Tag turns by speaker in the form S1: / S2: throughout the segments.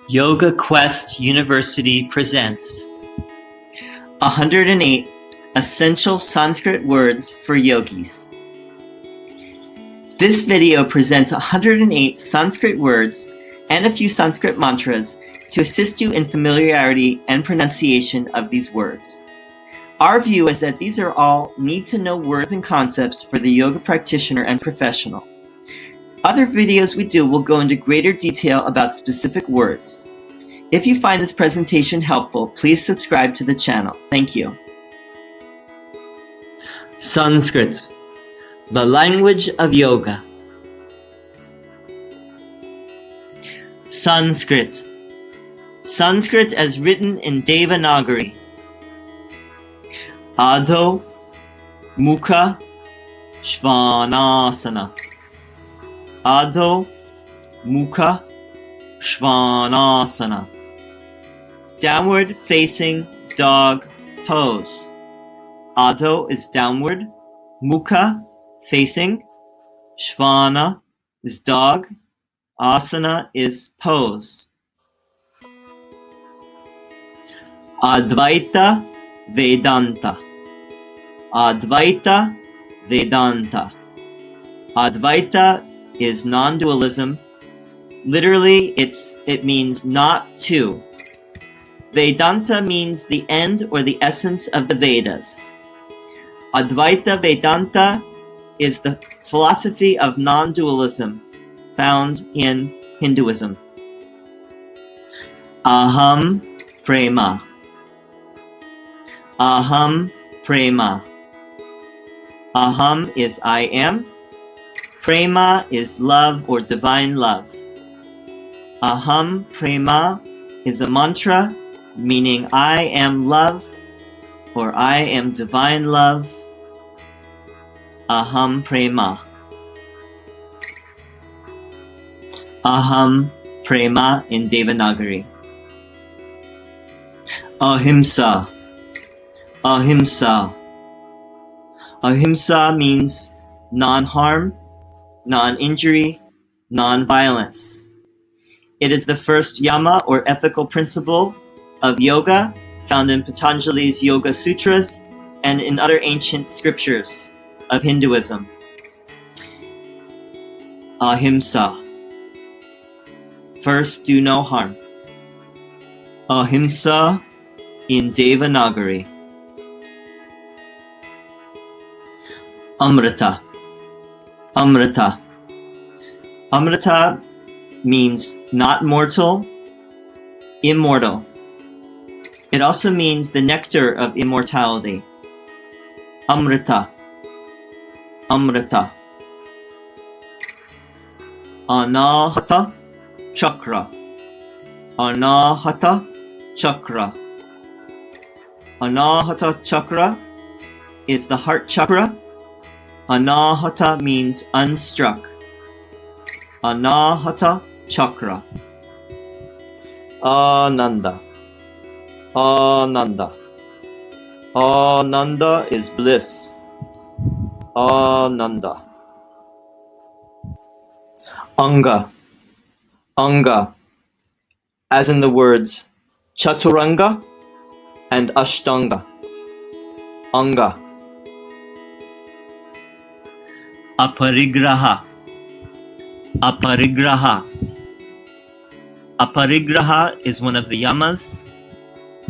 S1: Yoga Quest University presents 108 Essential Sanskrit Words for Yogis. This video presents 108 Sanskrit words and a few Sanskrit mantras to assist you in familiarity and pronunciation of these words. Our view is that these are all need-to-know words and concepts for the yoga practitioner and professional. Other videos we do will go into greater detail about specific words. If you find this presentation helpful, please subscribe to the channel. Thank you. Sanskrit, the language of yoga. Sanskrit. Sanskrit as written in Devanagari. Adho, Mukha, Svanasana. Adho, Mukha, Svanasana. Downward facing dog pose. Adho is downward, Mukha facing, Svana is dog, Asana is pose. Advaita Vedanta. Advaita Vedanta. Advaita is non-dualism. Literally, it means not two. Vedanta means the end or the essence of the Vedas. Advaita Vedanta is the philosophy of non-dualism found in Hinduism. Aham Prema. Aham Prema. Aham is I am. Prema is love or divine love. Aham Prema is a mantra meaning I am love or I am divine love. Aham Prema. Aham Prema in Devanagari. Ahimsa. Ahimsa. Ahimsa means non-harm, non-injury, non-violence. It is the first yama or ethical principle of yoga found in Patanjali's Yoga Sutras and in other ancient scriptures of Hinduism. Ahimsa. First, do no harm. Ahimsa in Devanagari. Amrita. Amrita. Amrita means not mortal, immortal. It also means the nectar of immortality. Amrita. Amrita. Anahata Chakra. Anahata Chakra. Anahata Chakra is the heart chakra. Anahata means unstruck. Anahata Chakra. Ananda. Ananda. Ananda is bliss. Ananda. Anga. Anga. As in the words Chaturanga and Ashtanga. Anga. Aparigraha. Aparigraha. Aparigraha is one of the yamas.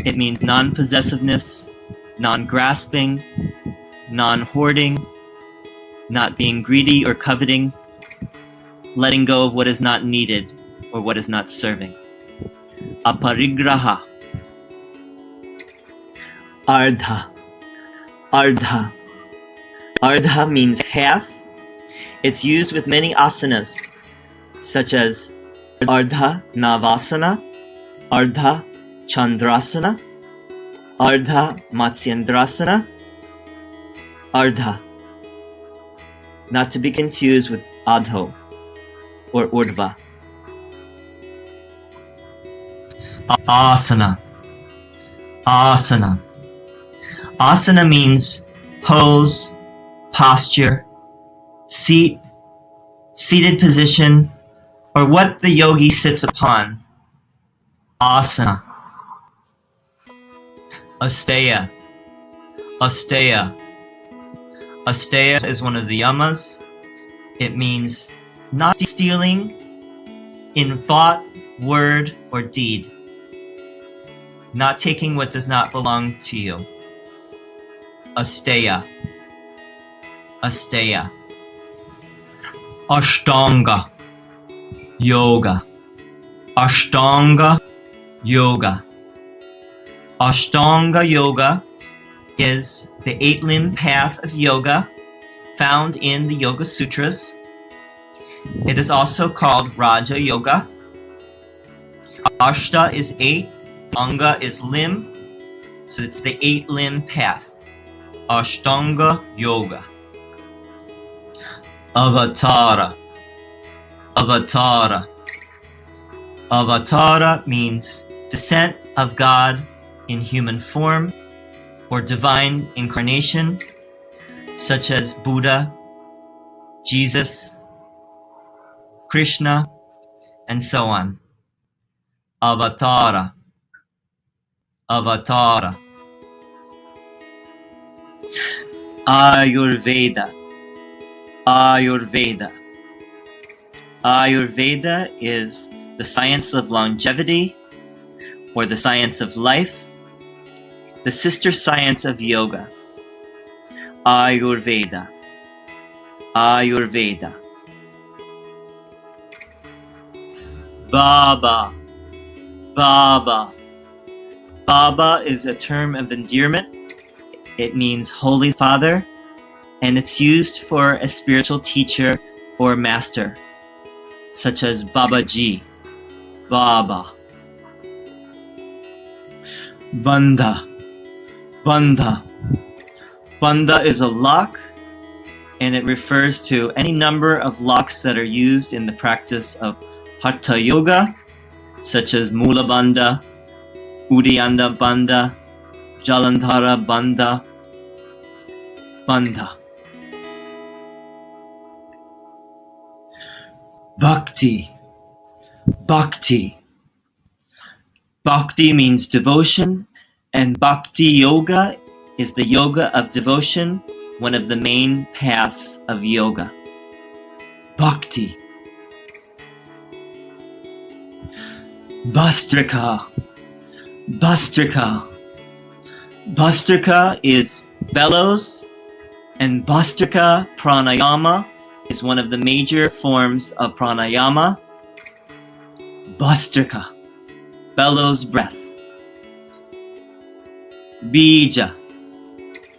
S1: It means non-possessiveness, non-grasping, non-hoarding, not being greedy or coveting, letting go of what is not needed or what is not serving. Aparigraha. Ardha. Ardha. Ardha means half. It's used with many asanas, such as Ardha Navasana, Ardha Chandrasana, Ardha Matsyendrasana, Ardha. Not to be confused with Adho or Urdhva. Asana. Asana. Asana means pose, posture, seat, seated position, or what the yogi sits upon. Asana. Asteya. Asteya. Asteya is one of the yamas. It means not stealing in thought, word, or deed. Not taking what does not belong to you. Asteya. Asteya. Ashtanga Yoga. Ashtanga Yoga. Ashtanga Yoga is the 8-limb path of yoga found in the Yoga Sutras. It is also called Raja Yoga. Ashta is 8, Anga is limb, so it's the 8-limb path. Ashtanga Yoga. Avatara. Avatara. Avatara means descent of God in human form or divine incarnation, such as Buddha, Jesus, Krishna, and so on. Avatara. Avatara. Ayurveda. Ayurveda. Ayurveda is the science of longevity, or the science of life, the sister science of yoga. Ayurveda. Ayurveda. Baba. Baba. Baba is a term of endearment. It means Holy Father, and it's used for a spiritual teacher or master, such as Babaji, Baba. Bandha. Bandha. Bandha is a lock, and it refers to any number of locks that are used in the practice of Hatha Yoga, such as Mula Bandha, Uddiyana Bandha, Jalandhara Bandha, Bandha. Bhakti. Bhakti. Bhakti means devotion, and Bhakti Yoga is the yoga of devotion, one of the main paths of yoga. Bhakti. Bhastrika. Bhastrika. Bhastrika is bellows, and Bhastrika pranayama is one of the major forms of pranayama. Bhastrika, bellows breath. Bija.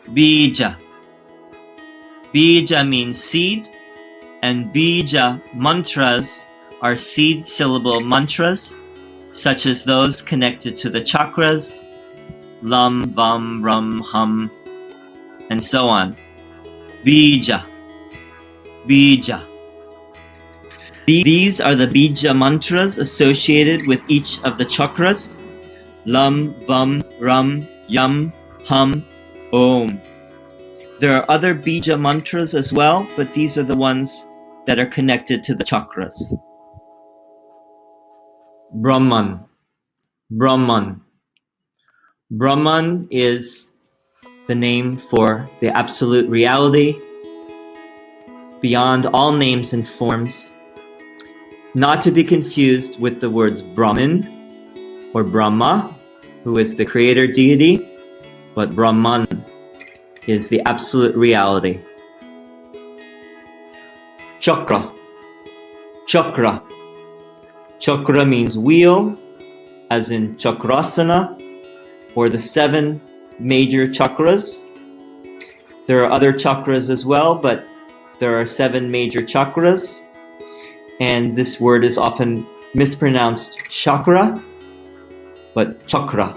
S1: Bija. Bija means seed, and bija mantras are seed syllable mantras, such as those connected to the chakras, lam, vam, ram, hum, and so on. Bija. Bija. These are the bija mantras associated with each of the chakras: lam, vam, ram, yam, hum, om. There are other bija mantras as well, but these are the ones that are connected to the chakras. Brahman. Brahman. Brahman is the name for the absolute reality, beyond all names and forms, not to be confused with the words Brahmin or Brahma, who is the creator deity, but Brahman is the absolute reality. Chakra. Chakra. Chakra means wheel, as in chakrasana, or the 7 major chakras. There are other chakras as well, but there are 7 major chakras, and this word is often mispronounced chakra, but chakra.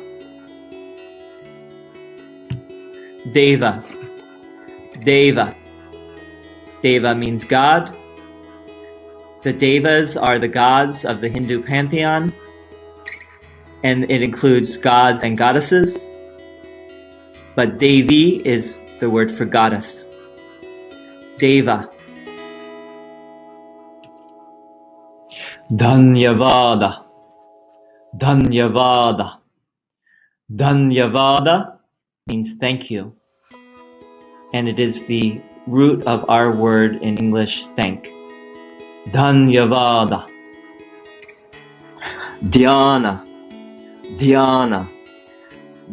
S1: Deva. Deva. Deva means God. The Devas are the gods of the Hindu pantheon, and it includes gods and goddesses, but Devi is the word for goddess. Deva. Dhanyavad. Dhanyavad. Dhanyavad means thank you. And it is the root of our word in English, thank. Dhanyavad. Dhyana. Dhyana.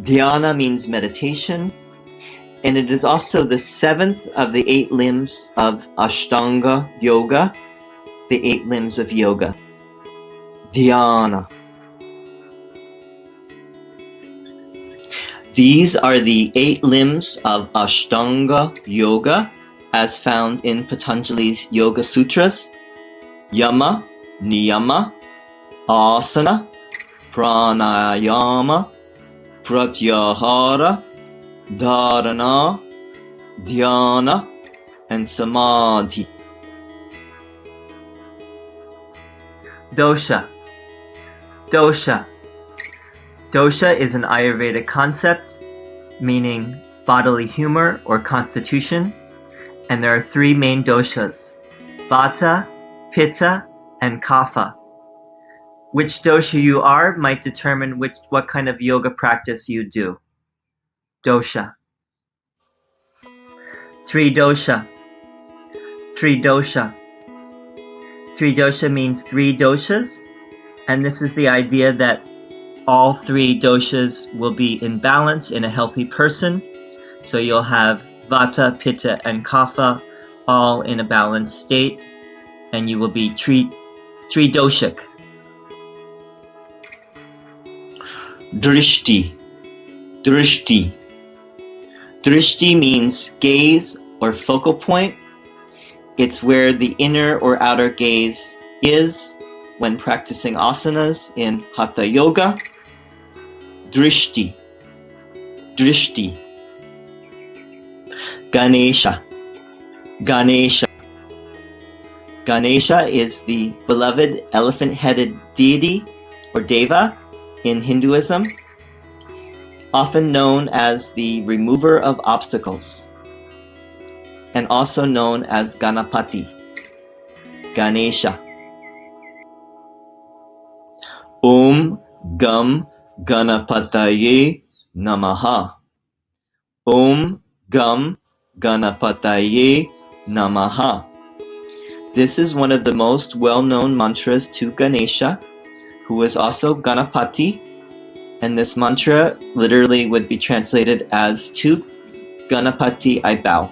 S1: Dhyana means meditation, and it is also the seventh of the 8 limbs of Ashtanga Yoga, the 8 limbs of yoga. Dhyana. These are the 8 limbs of Ashtanga Yoga as found in Patanjali's Yoga Sutras: Yama, Niyama, Asana, Pranayama, Pratyahara, Dharana, Dhyana, and Samadhi. Dosha. Dosha. Dosha is an Ayurvedic concept meaning bodily humor or constitution, and there are 3 main doshas: Vata, Pitta, and Kapha. Which dosha you are might determine what kind of yoga practice you do. Dosha. Tridosha. Tridosha. Tridosha means 3 doshas, and this is the idea that all 3 doshas will be in balance in a healthy person. So you'll have Vata, Pitta, and Kapha all in a balanced state, and you will be tridoshic. Drishti. Drishti. Drishti means gaze or focal point. It's where the inner or outer gaze is when practicing asanas in Hatha Yoga. Drishti. Drishti. Ganesha. Ganesha. Ganesha is the beloved elephant-headed deity or deva in Hinduism, often known as the remover of obstacles, and also known as Ganapati. Ganesha. Om Gam Ganapataye Namaha. Om Gam Ganapataye Namaha. This is one of the most well-known mantras to Ganesha, who is also Ganapati, and this mantra literally would be translated as, "To Ganapati I bow."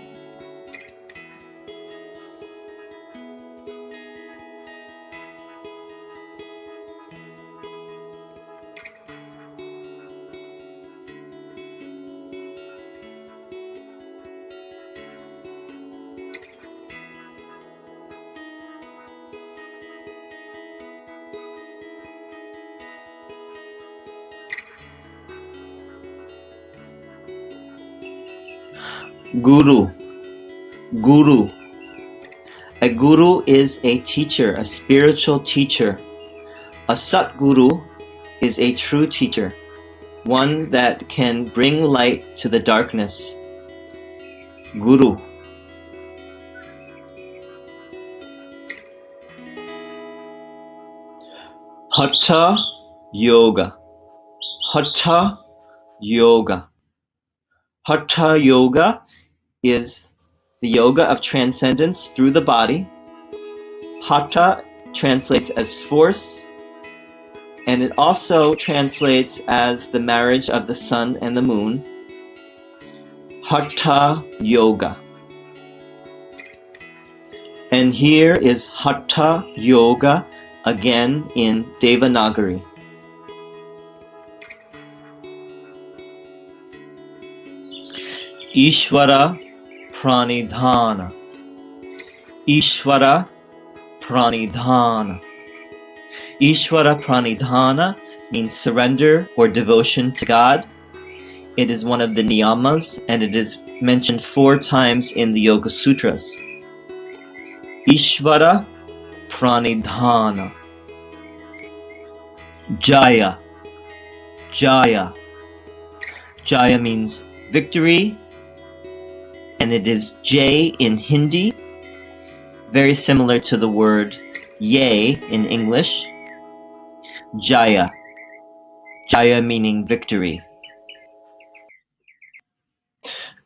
S1: Guru. Guru. A guru is a teacher, a spiritual teacher. A Satguru is a true teacher, one that can bring light to the darkness. Guru. Hatha Yoga. Hatha Yoga. Hatha Yoga is the yoga of transcendence through the body. Hatha translates as force, and it also translates as the marriage of the sun and the moon. Hatha Yoga. And here is Hatha Yoga again in Devanagari. Ishwara Pranidhana. Ishwara Pranidhana. Ishwara Pranidhana means surrender or devotion to God. It is one of the niyamas, and it is mentioned 4 times in the Yoga Sutras. Ishwara Pranidhana. Jaya. Jaya. Jaya means victory, and it is Jay in Hindi, very similar to the word yay in English. Jaya. Jaya meaning victory.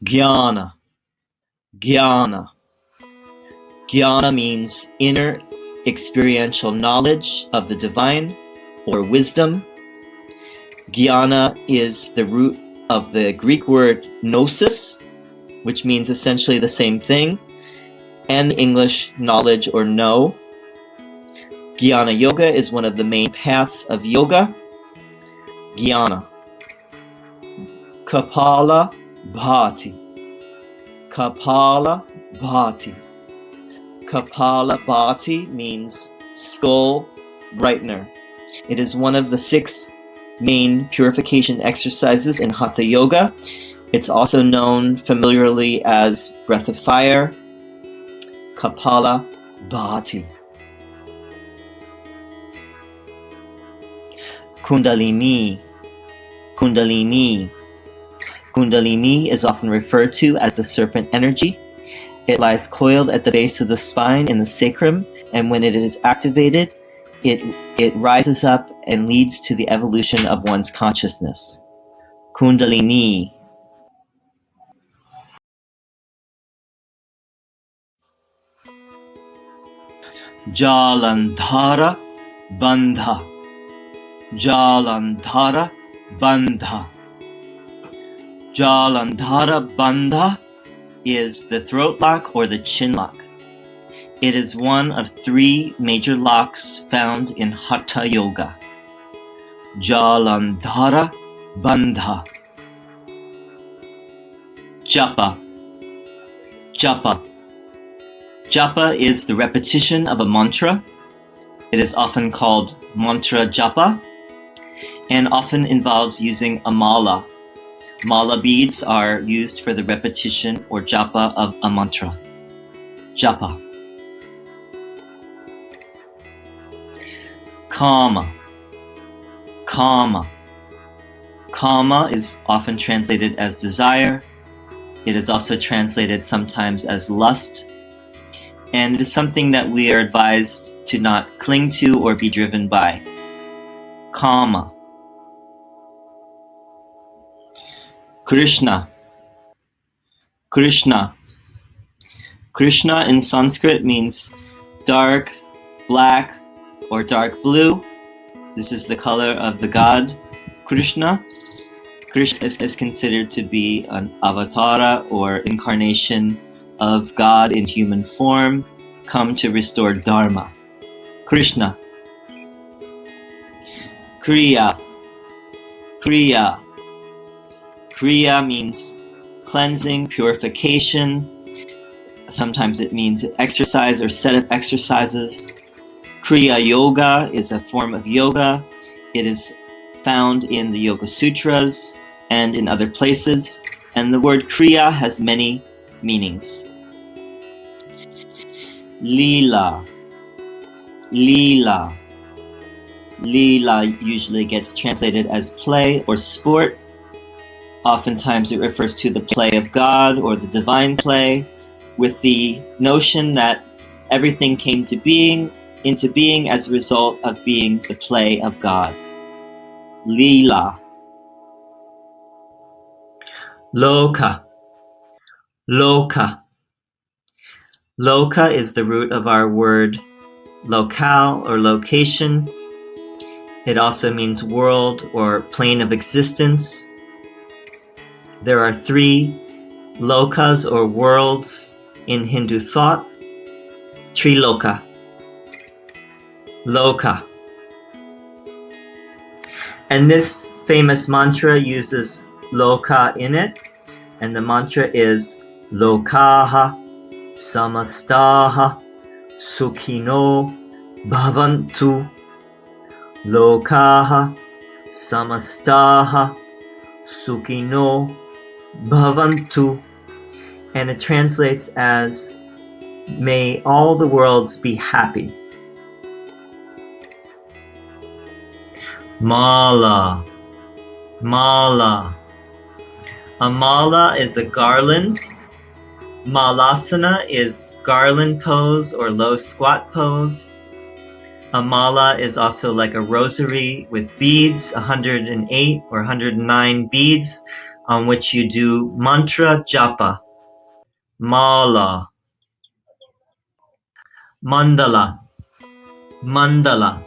S1: Jnana. Jnana. Jnana means inner experiential knowledge of the divine or wisdom. Jnana is the root of the Greek word gnosis, which means essentially the same thing, and the English knowledge or know. Jnana Yoga is one of the main paths of yoga. Jnana. Kapalabhati. Kapalabhati. Kapalabhati means skull brightener. It is one of the 6 main purification exercises in Hatha Yoga. It's also known familiarly as breath of fire, Kapalabhati. Kundalini. Kundalini. Kundalini is often referred to as the serpent energy. It lies coiled at the base of the spine in the sacrum, and when it is activated, it rises up and leads to the evolution of one's consciousness. Kundalini. Jalandhara Bandha. Jalandhara Bandha. Jalandhara Bandha is the throat lock or the chin lock. It is one of 3 major locks found in Hatha Yoga. Jalandhara Bandha. Japa. Japa. Japa is the repetition of a mantra. It is often called mantra japa and often involves using a mala. Mala beads are used for the repetition or japa of a mantra. Japa. Kama. Kama. Kama is often translated as desire. It is also translated sometimes as lust. And it is something that we are advised to not cling to or be driven by. Kama. Krishna. Krishna. Krishna in Sanskrit means dark, black, or dark blue. This is the color of the god Krishna. Krishna is considered to be an avatara or incarnation of God in human form, come to restore dharma. Krishna. Kriya. Kriya. Kriya means cleansing, purification. Sometimes it means exercise or set of exercises. Kriya Yoga is a form of yoga. It is found in the Yoga Sutras and in other places. And the word Kriya has many meanings. Leela. Leela. Leela usually gets translated as play or sport. Oftentimes it refers to the play of God or the divine play, with the notion that everything came into being as a result of being the play of God. Leela. Loka. Loka. Loka is the root of our word locale or location. It also means world or plane of existence. There are 3 lokas or worlds in Hindu thought. Triloka. Loka. And this famous mantra uses loka in it. And the mantra is Lokaha Samastaha Sukhino Bhavantu. Lokaha Samastaha Sukhino Bhavantu. And it translates as, may all the worlds be happy. Mala. Mala. A mala is a garland. Malasana is garland pose or low squat pose. A mala is also like a rosary with beads, 108 or 109 beads, on which you do mantra japa. Mala. Mandala. Mandala.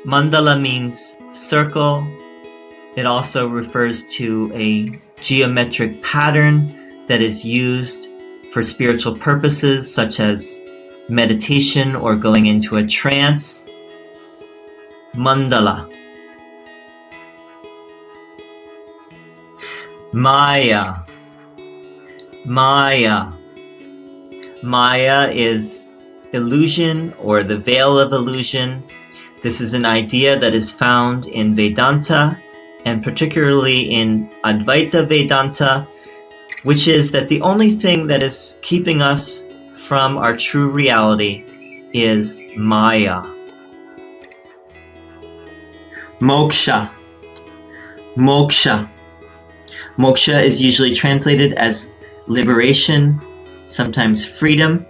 S1: Mandala means circle. It also refers to a geometric pattern that is used for spiritual purposes, such as meditation or going into a trance. Mandala. Maya. Maya. Maya is illusion or the veil of illusion. This is an idea that is found in Vedanta, and particularly in Advaita Vedanta, which is that the only thing that is keeping us from our true reality is Maya. Moksha. Moksha. Moksha is usually translated as liberation, sometimes freedom.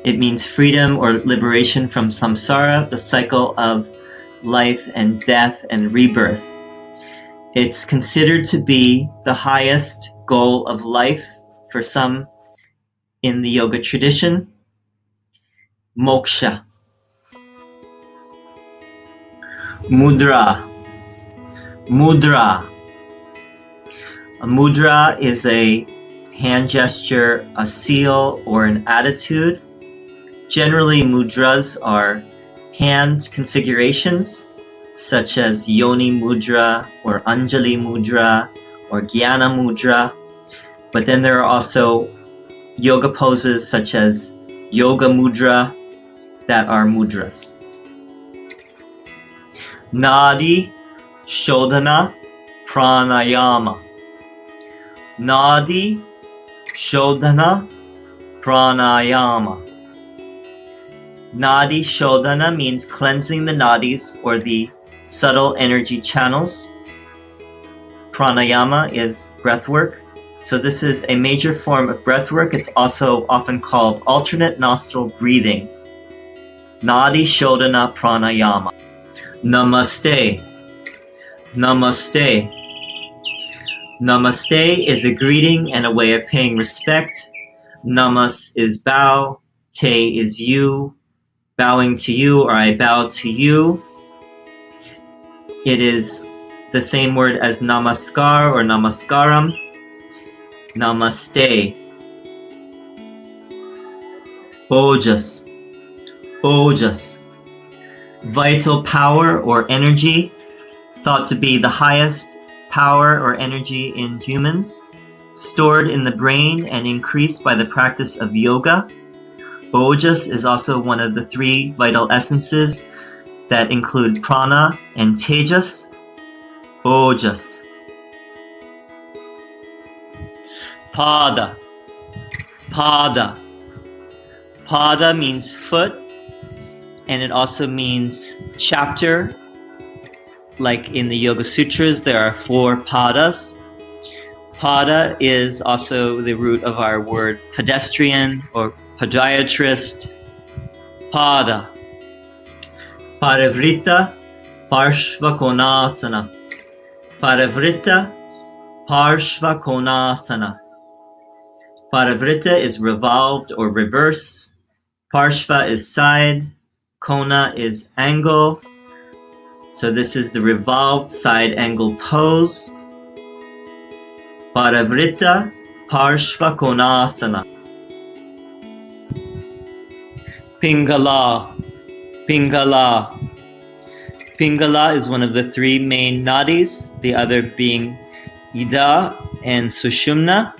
S1: It means freedom or liberation from samsara, the cycle of life and death and rebirth. It's considered to be the highest goal of life for some in the yoga tradition. Moksha. Mudra. Mudra. A mudra is a hand gesture, a seal, or an attitude. Generally, mudras are hand configurations, such as Yoni Mudra, or Anjali Mudra, or Jnana Mudra. But then there are also yoga poses, such as Yoga Mudra, that are mudras. Nadi Shodhana Pranayama. Nadi Shodhana Pranayama. Nadi Shodhana means cleansing the nadis or the subtle energy channels. Pranayama is breath work. So this is a major form of breath work. It's also often called alternate nostril breathing. Nadi Shodhana Pranayama. Namaste. Namaste. Namaste is a greeting and a way of paying respect. Namas is bow. Te is you. Bowing to you, or I bow to you. It is the same word as namaskar or namaskaram. Namaste. Ojas. Ojas. Vital power or energy, thought to be the highest power or energy in humans, stored in the brain and increased by the practice of yoga. Ojas is also one of the three vital essences that include prana and tejas. Ojas. Pada. Pada. Pada means foot, and it also means chapter. Like in the Yoga Sutras, there are 4 padas. Pada is also the root of our word pedestrian or podiatrist. Pada. Parivrita Parshva Konasana. Parivrita Parshva Konasana. Parivrita is revolved or reverse. Parshva is side. Kona is angle. So this is the revolved side angle pose. Parivrita Parshva Konasana. Pingala. Pingala. Pingala is one of the 3 main nadis, the other being Ida and Sushumna.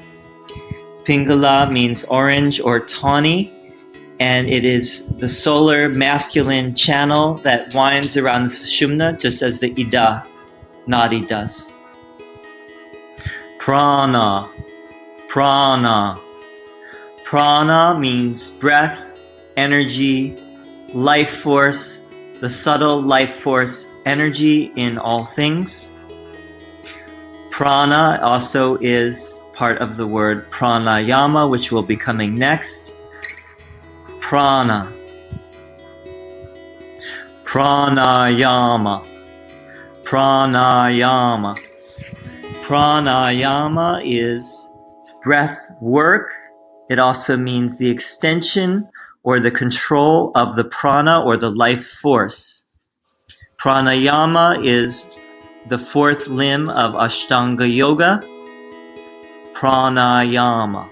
S1: Pingala means orange or tawny, and it is the solar masculine channel that winds around the Sushumna, just as the Ida nadi does. Prana. Prana. Prana means breath, energy, life force, the subtle life force energy in all things. Prana also is part of the word pranayama, which will be coming next. Prana. Pranayama. Pranayama. Pranayama is breath work. It also means the extension or the control of the prana or the life force. Pranayama is the fourth limb of Ashtanga Yoga. Pranayama.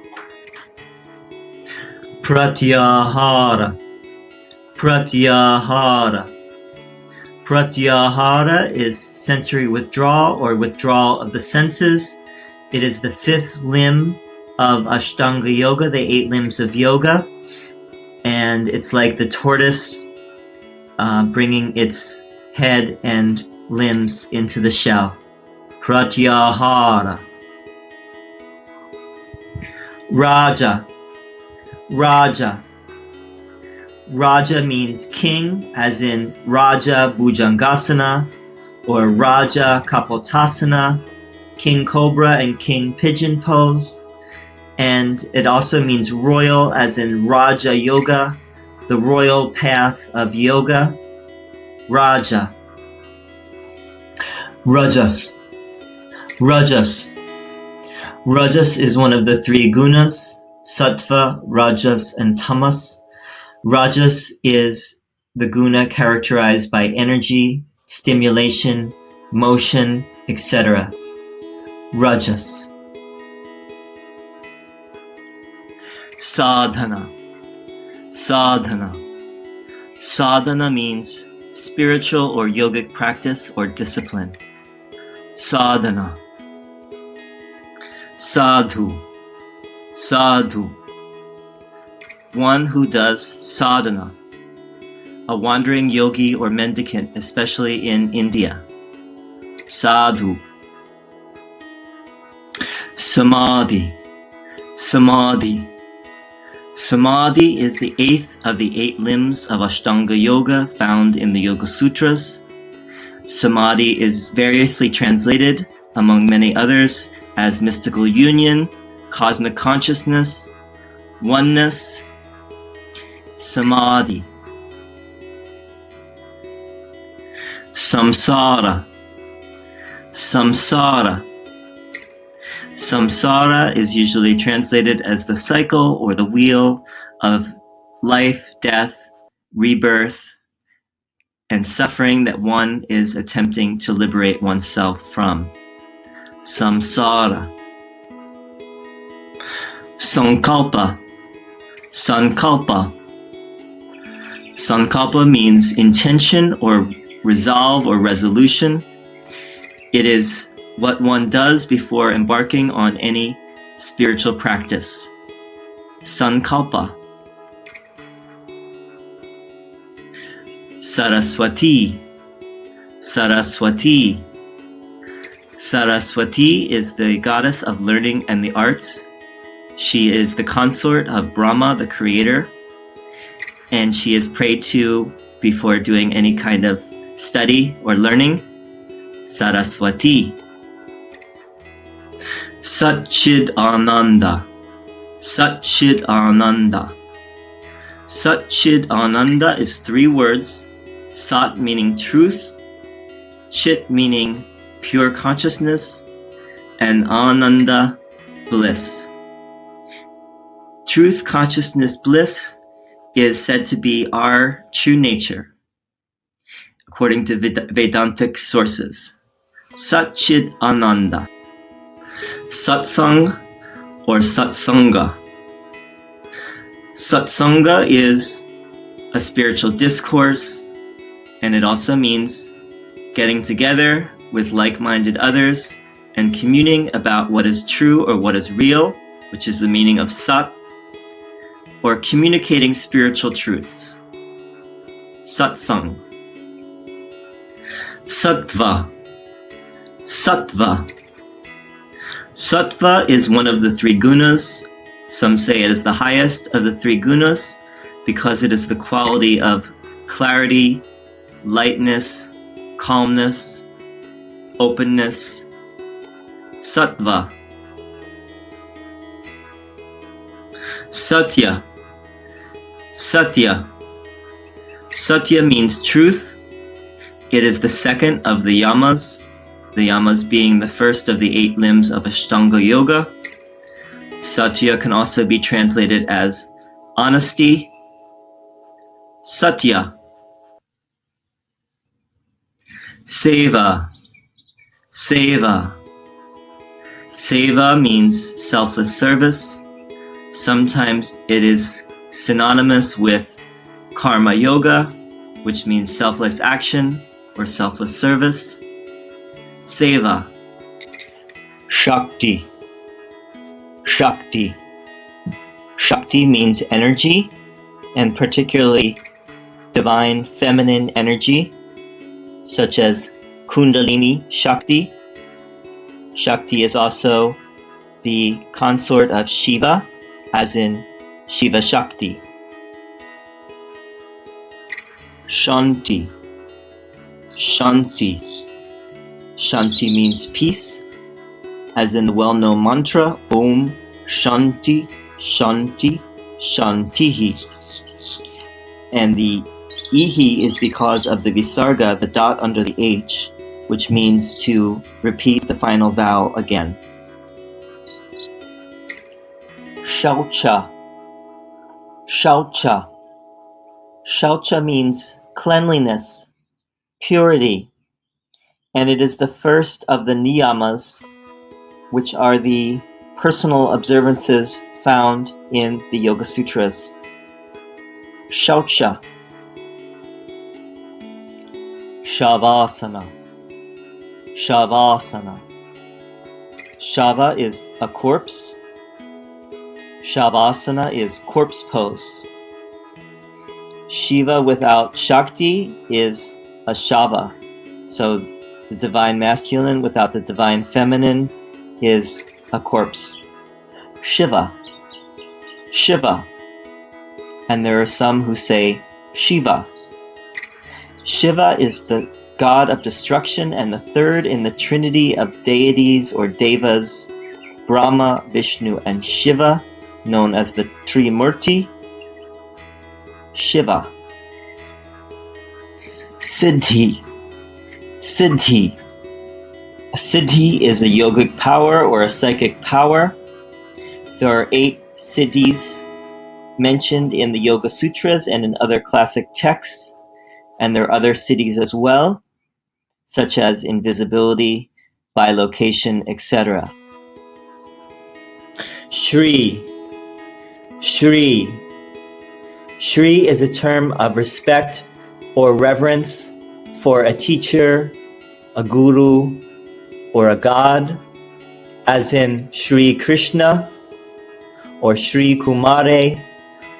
S1: Pratyahara. Pratyahara. Pratyahara is sensory withdrawal or withdrawal of the senses. It is the fifth limb of Ashtanga Yoga, the 8 limbs of yoga. And it's like the tortoise bringing its head and limbs into the shell. Pratyahara. Raja. Raja. Raja means king, as in Raja Bhujangasana or Raja Kapotasana, King Cobra and King Pigeon pose. And it also means royal, as in Raja Yoga, the royal path of yoga. Raja. Rajas. Rajas. Rajas is one of the 3 gunas, sattva, rajas, and tamas. Rajas is the guna characterized by energy, stimulation, motion, etc. Rajas. Sadhana. Sadhana. Sadhana means spiritual or yogic practice or discipline. Sadhana. Sadhu. Sadhu. One who does sadhana. A wandering yogi or mendicant, especially in India. Sadhu. Samadhi. Samadhi. Samadhi is the 8th of the 8 limbs of Ashtanga Yoga found in the Yoga Sutras. Samadhi is variously translated, among many others, as mystical union, cosmic consciousness, oneness. Samadhi. Samsara. Samsara. Samsara is usually translated as the cycle or the wheel of life, death, rebirth, and suffering that one is attempting to liberate oneself from. Samsara. Sankalpa. Sankalpa. Sankalpa means intention or resolve or resolution. It is what one does before embarking on any spiritual practice. Sankalpa. Saraswati. Saraswati. Saraswati is the goddess of learning and the arts. She is the consort of Brahma, the creator, and she is prayed to before doing any kind of study or learning. Saraswati. Satchid Ananda. Satchid Ananda. Satchid Ananda is 3 words. Sat meaning truth, Chit meaning pure consciousness, and Ananda, bliss. Truth, consciousness, bliss is said to be our true nature, according to Vedantic sources. Satchid Ananda. Satsang or Satsanga. Satsanga is a spiritual discourse, and it also means getting together with like-minded others and communing about what is true or what is real, which is the meaning of Sat, or communicating spiritual truths. Satsang. Sattva. Sattva. Sattva is one of the 3 gunas. Some say it is the highest of the 3 gunas because it is the quality of clarity, lightness, calmness, openness. Sattva. Satya. Satya. Satya means truth It is the second of the yamas being the first of the 8 limbs of Ashtanga Yoga. Satya can also be translated as honesty, satya. Seva, seva. Seva means selfless service. Sometimes it is synonymous with karma yoga, which means selfless action or selfless service. Seva. Shakti. Shakti. Shakti means energy, and particularly divine feminine energy, such as Kundalini Shakti. Shakti is also the consort of Shiva, as in Shiva Shakti. Shanti. Shanti. Shanti means peace, as in the well-known mantra, Om Shanti, Shanti, Shantihi. And the Ihi is because of the Visarga, the dot under the H, which means to repeat the final vow again. Shaucha. Shaucha. Shaucha means cleanliness, purity, and it is the first of the niyamas, which are the personal observances found in the Yoga Sutras. Shaucha. Shavasana. Shavasana. Shava is a corpse. Shavasana is corpse pose. Shiva without Shakti is a Shava. So the divine masculine without the divine feminine is a corpse. Shiva. Shiva. And there are some who say Shiva. Shiva is the god of destruction and the third in the trinity of deities or devas, Brahma, Vishnu, and Shiva, known as the Trimurti. Shiva. Siddhi. Siddhi. A siddhi is a yogic power or a psychic power. There are 8 siddhis mentioned in the Yoga Sutras and in other classic texts, and there are other siddhis as well, such as invisibility, bilocation, etc. Shri. Shri. Shri is a term of respect or reverence for a teacher, a guru, or a god, as in Shri Krishna, or Shri Kumare,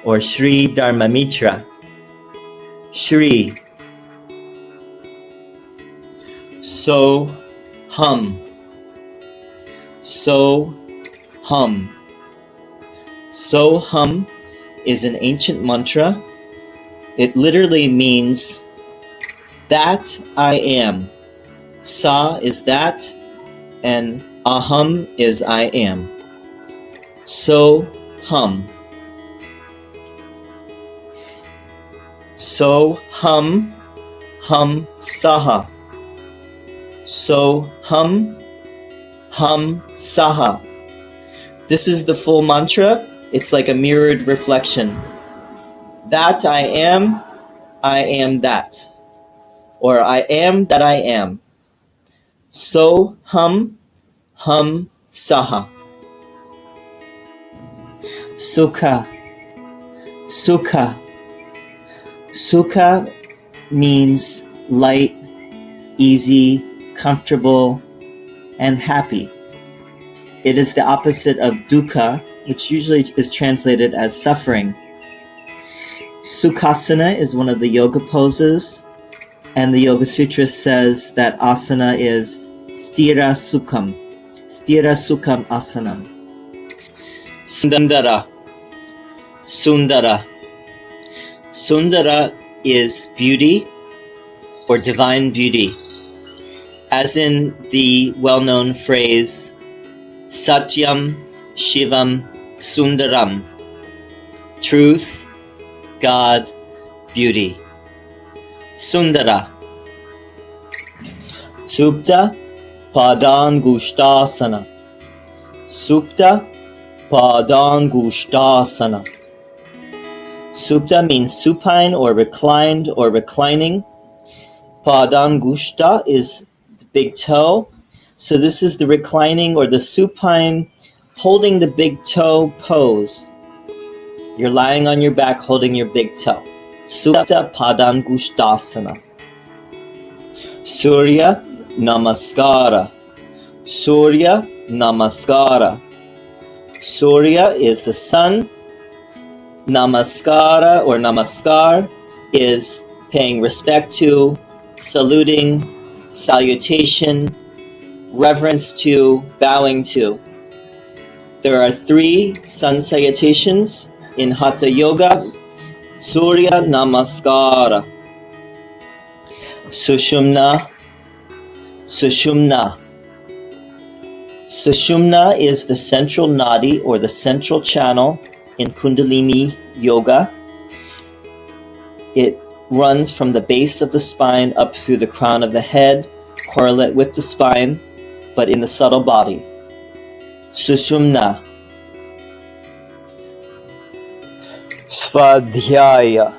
S1: or Shri Dharmamitra. Shri. So hum. So hum. So hum is an ancient mantra. It literally means that I am. Sa is that, and aham is I am. So hum. So hum, hum saha. So hum, hum saha. This is the full mantra. It's like a mirrored reflection. That I am that. Or I am that I am. So hum, hum saha. Sukha. Sukha. Sukha means light, easy, comfortable, and happy. It is the opposite of dukkha, which usually is translated as suffering. Sukhasana is one of the yoga poses, and the Yoga Sutra says that asana is stira sukham asanam. Sundara. Sundara. Sundara is beauty or divine beauty, as in the well-known phrase Satyam Shivam Sundaram, truth, God, beauty. Sundara.
S2: Supta Padangushtasana. Supta Padangushtasana. Supta means supine or reclined or reclining. Padangushta is the big toe. So this is the reclining or the supine, holding the big toe pose. You're lying on your back holding your big toe. Supta Padangushtasana. Surya Namaskara. Surya Namaskara. Surya is the sun. Namaskara or Namaskar is paying respect to, saluting, salutation, reverence to, bowing to. There are 3 sun salutations in Hatha Yoga. Surya Namaskara. Sushumna. Sushumna. Sushumna is the central nadi or the central channel in Kundalini Yoga. It runs from the base of the spine up through the crown of the head, correlate with the spine, but in the subtle body. Sushumna. Svadhyaya.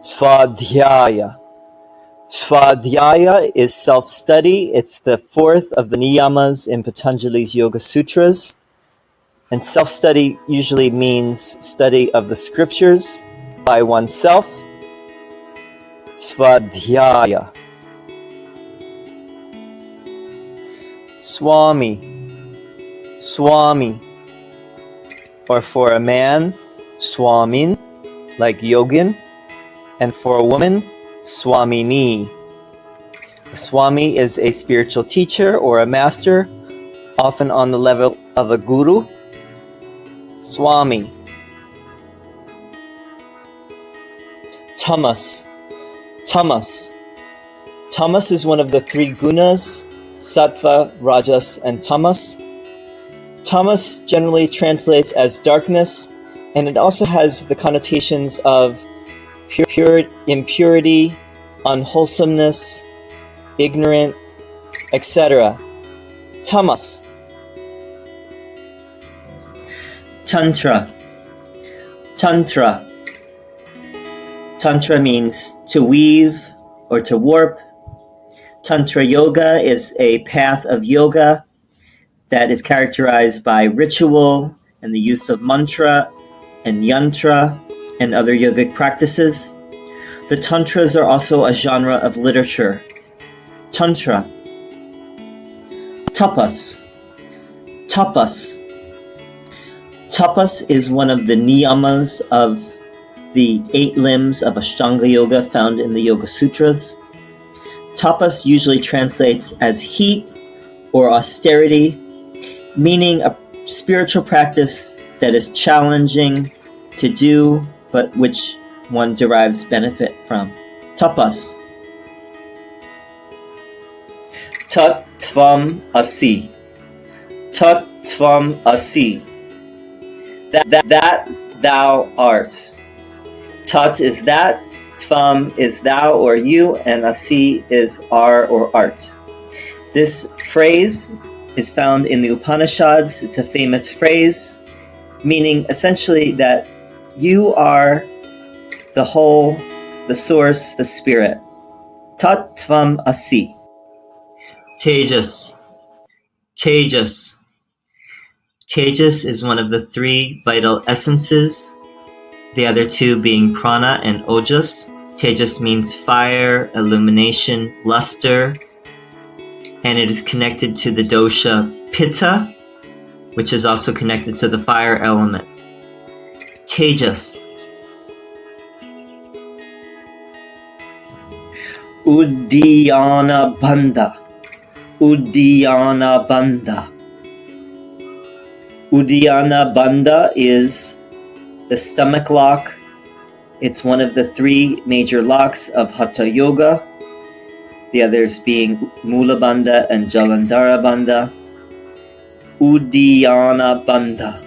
S2: Svadhyaya. Svadhyaya is self-study. It's the 4th of the niyamas in Patanjali's Yoga Sutras. And self-study usually means study of the scriptures by oneself. Svadhyaya. Swami. Swami. Or for a man, Swamin, like yogin. And for a woman, Swamini. A Swami is a spiritual teacher or a master, often on the level of a guru. Swami. Tamas. Tamas. Tamas is one of the 3 gunas, sattva, rajas, and tamas. Tamas generally translates as darkness, and it also has the connotations of impurity, unwholesomeness, ignorant, etc. Tamas. Tantra. Tantra. Tantra means to weave or to warp. Tantra yoga is a path of yoga that is characterized by ritual and the use of mantra and yantra and other yogic practices. The tantras are also a genre of literature. Tantra. Tapas. Tapas. Tapas is one of the niyamas of the 8 limbs of Ashtanga Yoga found in the Yoga Sutras. Tapas usually translates as heat or austerity, meaning a spiritual practice that is challenging to do, but which one derives benefit from. Tapas. Tat Tvam Asi. Tat Tvam Asi. That thou art. Tat is that, Tvam is thou or you, and Asi is are or art. This phrase is found in the Upanishads. It's a famous phrase, meaning essentially that you are the whole, the source, the spirit. Tat Tvam Asi. Tejas. Tejas. Tejas is one of the 3 vital essences, the other 2 being prana and ojas. Tejas means fire, illumination, luster, and it is connected to the dosha pitta, which is also connected to the fire element. Tejas. Uddiyana Bandha. Uddiyana Bandha. Uddiyana Bandha is the stomach lock. It's one of the 3 major locks of Hatha Yoga, the others being Mula Bandha and Jalandhara Bandha. Uddiyana Bandha.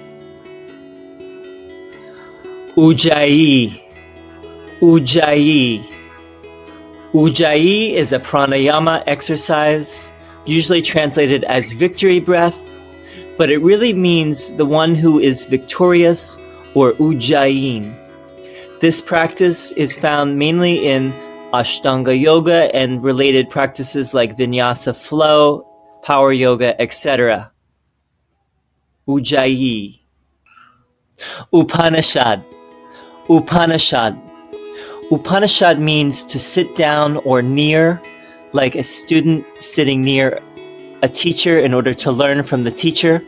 S2: Ujjayi. Ujjayi.
S1: Ujjayi is a pranayama exercise, usually translated as victory breath, but it really means the one who is victorious, or Ujjayin. This practice is found mainly in Ashtanga yoga and related practices like vinyasa flow, power yoga, etc. Ujjayi. Upanishad. Upanishad. Upanishad means to sit down or near, like a student sitting near a teacher in order to learn from the teacher.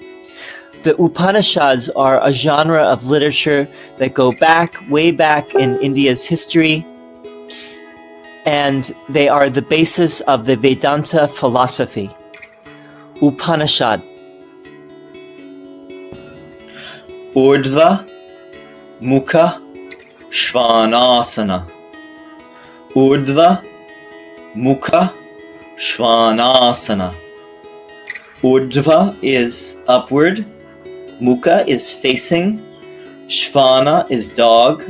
S1: The Upanishads are a genre of literature that go back, way back in India's history, and they are the basis of the Vedanta philosophy. Upanishad.
S2: Urdhva, Mukha, Svanasana. Urdhva, Mukha, Svanasana. Urdhva is upward, Mukha is facing, Svana is dog,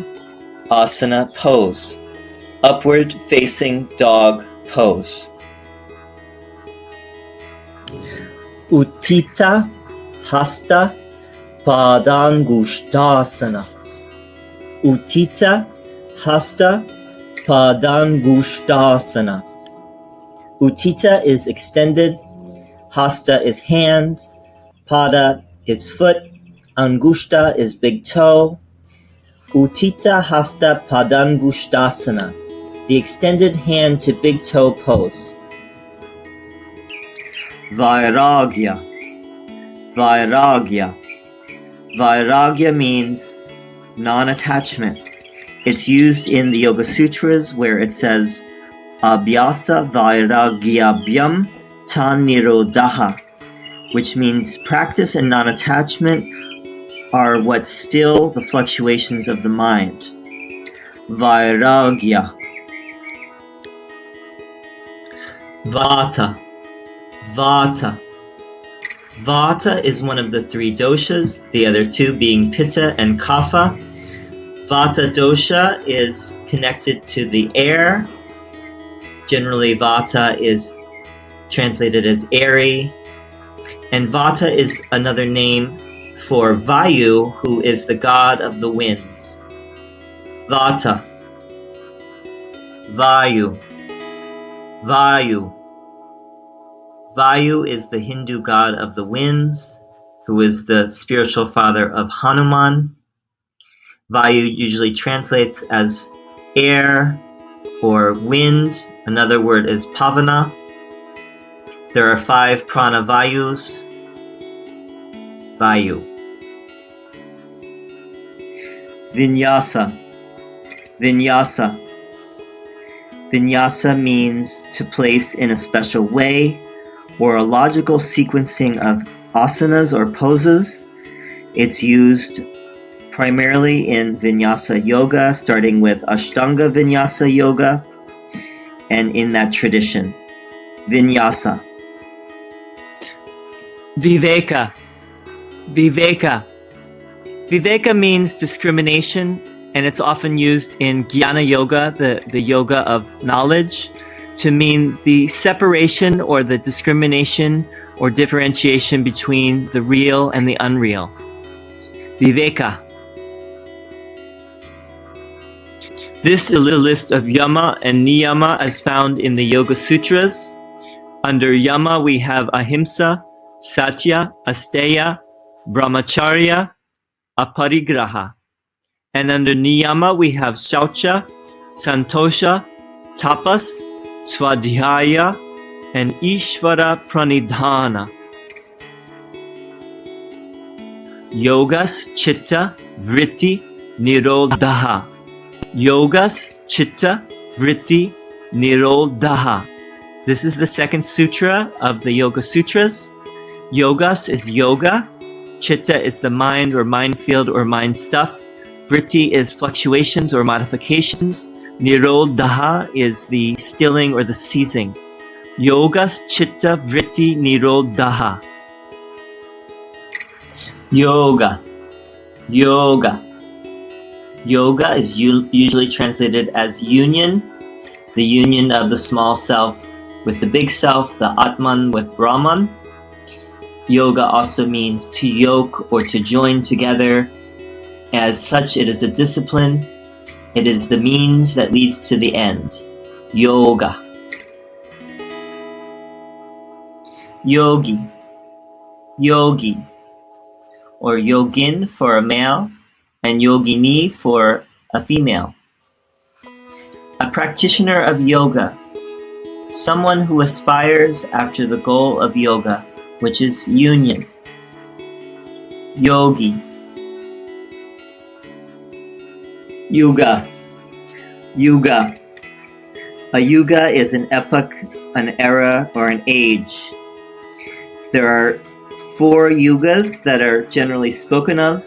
S2: Asana pose. Upward facing dog pose. Uttita Hasta Padangushtasana. Uttita Hasta Padangushtasana. Uttita is extended, Hasta is hand, Pada is foot, Angushta is big toe. Uttita Hasta Padangushtasana, the extended hand to big toe pose. Vairagya. Vairagya. Vairagya means non-attachment. It's used in the Yoga Sutras where it says Abhyasa Vairagyabhyam Tan Nirodhaha, which means practice and non-attachment are what still the fluctuations of the mind. Vairagya. Vata. Vata. Vata is one of the three doshas, the other two being Pitta and Kapha. Vata dosha is connected to the air. Generally, Vata is translated as airy. And Vata is another name for Vayu, who is the god of the winds. Vata. Vayu. Vayu. Vayu is the Hindu god of the winds, who is the spiritual father of Hanuman. Vayu usually translates as air or wind. Another word is pavana. There are 5 prana vayus. Vayu. Vinyasa. Vinyasa. Vinyasa means to place in a special way or a logical sequencing of asanas or poses. It's used primarily in Vinyasa Yoga, starting with Ashtanga Vinyasa Yoga, and in that tradition. Vinyasa.
S1: Viveka. Viveka. Viveka means discrimination, and it's often used in Jnana Yoga, the yoga of knowledge, to mean the separation or the discrimination or differentiation between the real and the unreal. Viveka. This is a list of yama and niyama as found in the Yoga Sutras. Under yama we have ahimsa, satya, asteya, brahmacharya, aparigraha. And under niyama we have shaucha, santosha, tapas, swadhyaya, and Ishwara Pranidhana. Yogas, chitta, vritti, nirodhaha. Yogas, chitta, vritti, nirodhaha. This is the second sutra of the Yoga Sutras. Yogas is yoga. Chitta is the mind or mind field or mind stuff. Vritti is fluctuations or modifications. Nirodhaha is the stilling or the ceasing. Yogas, chitta, vritti, nirodhaha. Yoga. Yoga. Yoga is usually translated as union.
S2: the union of the small self with the big self, the Atman with Brahman. Yoga also means to yoke or to join together. As such, it is a discipline. It is the means that leads to the end. Yoga. Yogi. Yogi. Or yogin for a male and yogini for a female. A practitioner of yoga. Someone who aspires after the goal of yoga, which is union. Yogi. Yuga. Yuga. A yuga is an epoch, an era, or an age. There are 4 yugas that are generally spoken of: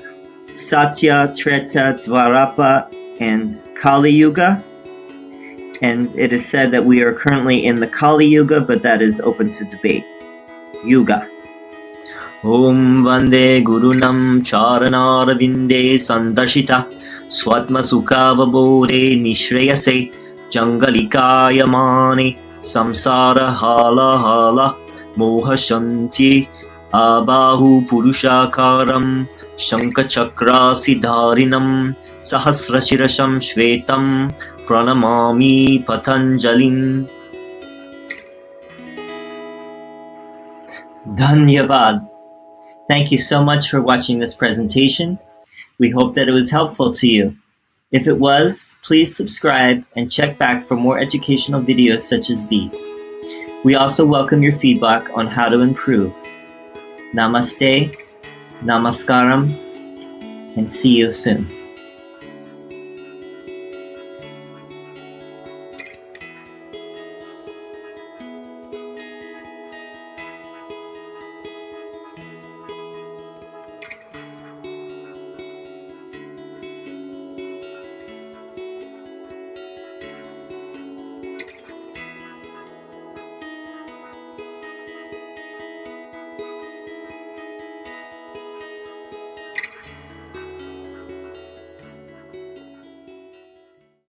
S2: Satya, Treta, Dvarapa, and Kali Yuga. And it is said that we are currently in the Kali Yuga, but that is open to debate. Yuga. Om Vande Gurunam Charanarvinde Sandashita Swatma Sukhavabode Nishreyase Jangalikaya Mani Samsara Hala Hala Moha Shanti Abahu Purushakaram Shankachakra Siddharinam Sahasrashirasham Shvetam Pranamami Patanjalim. Dhanyavad. Thank you so much for watching this presentation. We hope that it was helpful to you. If it was, please subscribe and check back for more educational videos such as these. We also welcome your feedback on how to improve. Namaste, Namaskaram, and see you soon.